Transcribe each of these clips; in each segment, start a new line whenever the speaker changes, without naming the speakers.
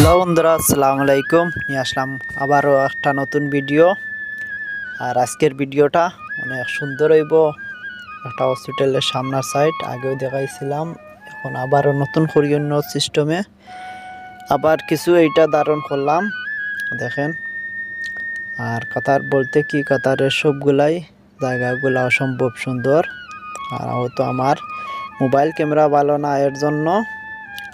Hello বন্ধুরা, আসসালামু আলাইকুম। নিয়ে আসলাম আবারও একটা নতুন ভিডিও। আর আজকের ভিডিওটা অনেক সুন্দর হইব। একটা হসপিটালের সামনের সাইড আগেও দেখাইছিলাম, এখন আবারও নতুন করি অন্য সিস্টেমে আবার কিছু এইটা ধারণ করলাম দেখেন। আর কাতার বলতে কি, কাতারের সবগুলাই জায়গাগুলো অসম্ভব সুন্দর। আর হয়তো আমার মোবাইল ক্যামেরা ভালো না, এর জন্য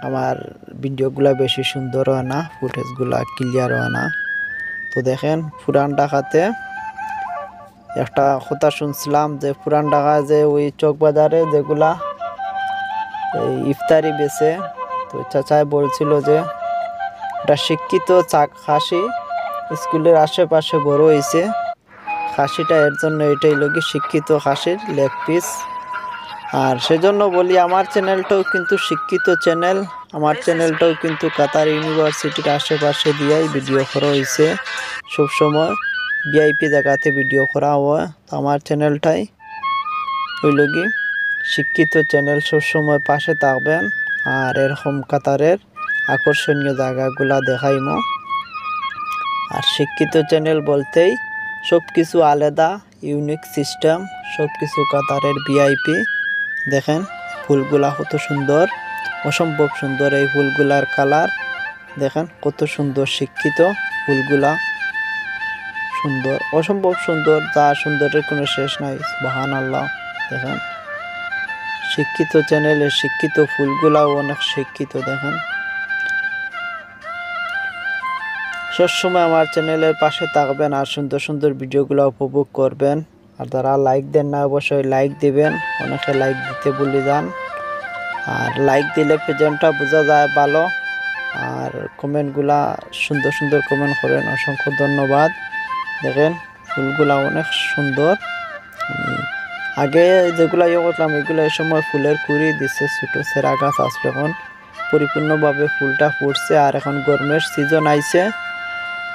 আমার ভিডিওগুলো বেশি সুন্দর হয় না, ফুটেজগুলো ক্লিয়ার হয় না। তো দেখেন, পুরান ঢাকাতে একটা কথা শুনছিলাম যে পুরান ঢাকায় যে ওই চক বাজারে যেগুলা এই ইফতারি বেচে, তো চাচাই বলছিল যে একটা শিক্ষিত খাসি স্কুলের আশেপাশে বড় হয়েছে। খাসিটা এর জন্য এটাই লোক শিক্ষিত খাসির লেগ পিস। আর সেজন্য বলি, আমার চ্যানেলটাও কিন্তু শিক্ষিত চ্যানেল। আমার চ্যানেলটাও কিন্তু কাতার ইউনিভার্সিটির আশেপাশে দিয়েই ভিডিও করা হয়েছে। সবসময় ভিআইপি জায়গাতে ভিডিও করা হয়। তো আমার চ্যানেলটাই হইল কি শিক্ষিত চ্যানেল। সবসময় পাশে থাকবেন আর এরকম কাতারের আকর্ষণীয় জায়গাগুলা দেখাইমো। আর শিক্ষিত চ্যানেল বলতেই সব কিছু আলাদা, ইউনিক সিস্টেম, সব কিছু কাতারের ভিআইপি। দেখেন ফুলগুলা কত সুন্দর, অসম্ভব সুন্দর। এই ফুলগুলার কালার দেখেন কত সুন্দর। শিক্ষিত ফুলগুলা সুন্দর, অসম্ভব সুন্দর, যা সুন্দরের কোনো শেষ নাই। সুবহানাল্লাহ। দেখেন শিক্ষিত চ্যানেলের শিক্ষিত ফুলগুলাও অনেক শিক্ষিত। দেখেন সবসময় আমার চ্যানেলের পাশে থাকবেন আর সুন্দর সুন্দর ভিডিওগুলো উপভোগ করবেন। আর যারা লাইক দেন না, অবশ্যই লাইক দিবেন। অনেকে লাইক দিতে ভুলে যান। আর লাইক দিলে পেজেন্টটা বোঝা যায় ভালো। আর কমেন্টগুলা সুন্দর সুন্দর কমেন্ট করেন, অসংখ্য ধন্যবাদ। দেখেন ফুলগুলা অনেক সুন্দর। আগে যেগুলা করলাম এগুলো এই সময় ফুলের কুড়ি দিচ্ছে, ছোটো সেরা গাছ আসলে এখন পরিপূর্ণভাবে ফুলটা ফুটছে। আর এখন গরমের সিজন আইছে।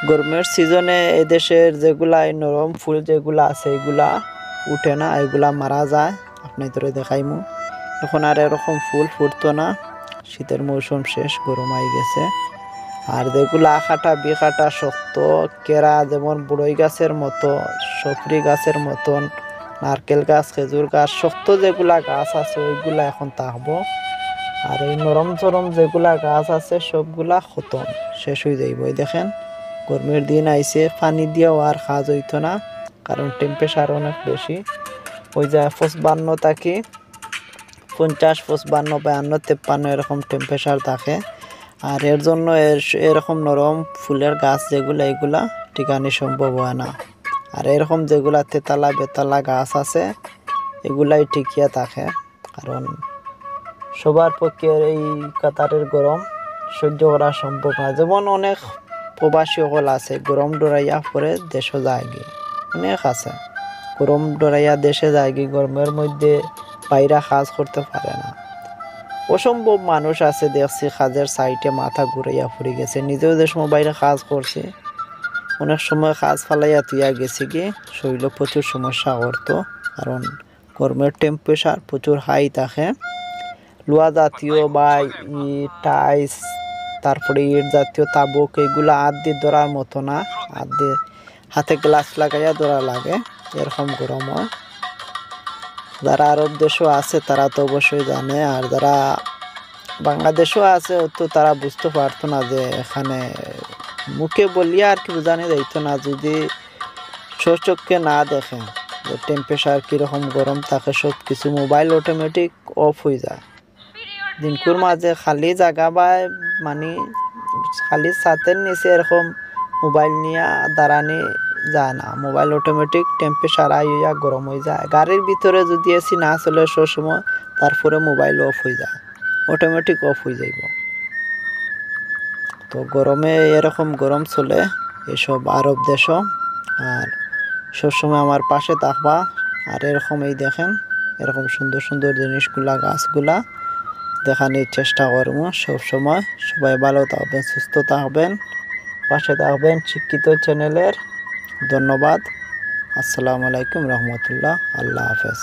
গরমের সিজনে এদেশের যেগুলা নরম ফুল যেগুলা আছে এগুলা উঠে না, এগুলা মারা যায়। আপনি ধরে দেখাইমু, এখন আর এরকম ফুল ফুটতো না। শীতের মৌসুম শেষ, গরম আই গেছে। আর যেগুলা আখাটা বিখাটা শক্ত কেরা, যেমন বড়ই গাছের মতো, সফরি গাছের মতন, নারকেল গাছ, খেজুর গাছ, শক্ত যেগুলা গাছ আছে ওইগুলা এখন থাকবো। আর এই নরম চরম যেগুলা গাছ আছে সবগুলা খতম, শেষ হয়ে যাইব। দেখেন গরমের দিন আইছে, পানি দিয়েও আর কাজ হইতো না, কারণ টেম্পারেচার অনেক বেশি। ওই যে 55 থাকি 50, 55, 52, 53 এরকম টেম্পারেচার থাকে। আর এর জন্য এরকম নরম ফুলের গাছ যেগুলো এগুলা টিকানি সম্ভব হয় না। আর এরকম যেগুলা তেতালা বেতালা গাছ আছে এগুলাই টিকিয়া থাকে, কারণ সবার পক্ষে এই কাতারের গরম সহ্য করা সম্ভব না। যেমন অনেক প্রবাসী সকল আছে গরম ডরাইয়া পরে দেশে যায় গিয়ে, অনেক আছে গরম ডরাইয়া দেশে যায় গিয়ে, গরমের মধ্যে বাইরা কাজ করতে পারে না। অসম্ভব মানুষ আছে দেখছি কাজের সাইটে মাথা ঘুরাইয়া পড়ে গেছে। নিজেও যে সময় বাইরে কাজ করছে অনেক সময় কাজ ফালাইয়া তুইয়া গেছে গিয়ে, শরীরে প্রচুর সমস্যা করতো, কারণ গরমের টেম্পারেচার প্রচুর হাই থাকে। লোহা জাতীয় বা টাইস, তারপরে ইট জাতীয় তাবুক, এগুলো হাত দিয়ে ধরার মতো না। হাত দিয়ে হাতে গ্লাস লাগাইয়া ধরা লাগে, এরকম গরম হয়। যারা আরব দেশও আছে তারা তো অবশ্যই জানে। আর যারা বাংলাদেশও আছে তো তারা বুঝতে পারতো না যে এখানে মুখে বলিয়া আর কি বোঝানো যাইতো না, যদি স্বচক্ষে না দেখে যে টেম্পারেচার কীরকম গরম থাকে। সব কিছু মোবাইল অটোমেটিক অফ হয়ে যায়। দিনকুর মাঝে খালি জায়গা বা মানে খালি ছাতের নিচে এরকম মোবাইল নিয়ে দাঁড়ানি যায় না। মোবাইল অটোমেটিক টেম্পারেচার আইয়া গরম হয়ে যায়। গাড়ির ভিতরে যদি এসি না চলে সময়, তারপরে মোবাইল অফ হয়ে যায়, অটোমেটিক অফ হয়ে যাইব। তো গরমে এরকম গরম চলে এসব আরব দেশও। আর সবসময় আমার পাশে থাকবা। আর এরকম এই দেখেন এরকম সুন্দর সুন্দর জিনিসগুলা গাছগুলা দেখানোর চেষ্টা করবো সবসময়। সবাই ভালো থাকবেন, সুস্থ থাকবেন, পাশে থাকবেন শিক্ষিত চ্যানেলের। ধন্যবাদ। আসসালামু আলাইকুম রহমতুল্লাহ। আল্লাহ হাফেজ।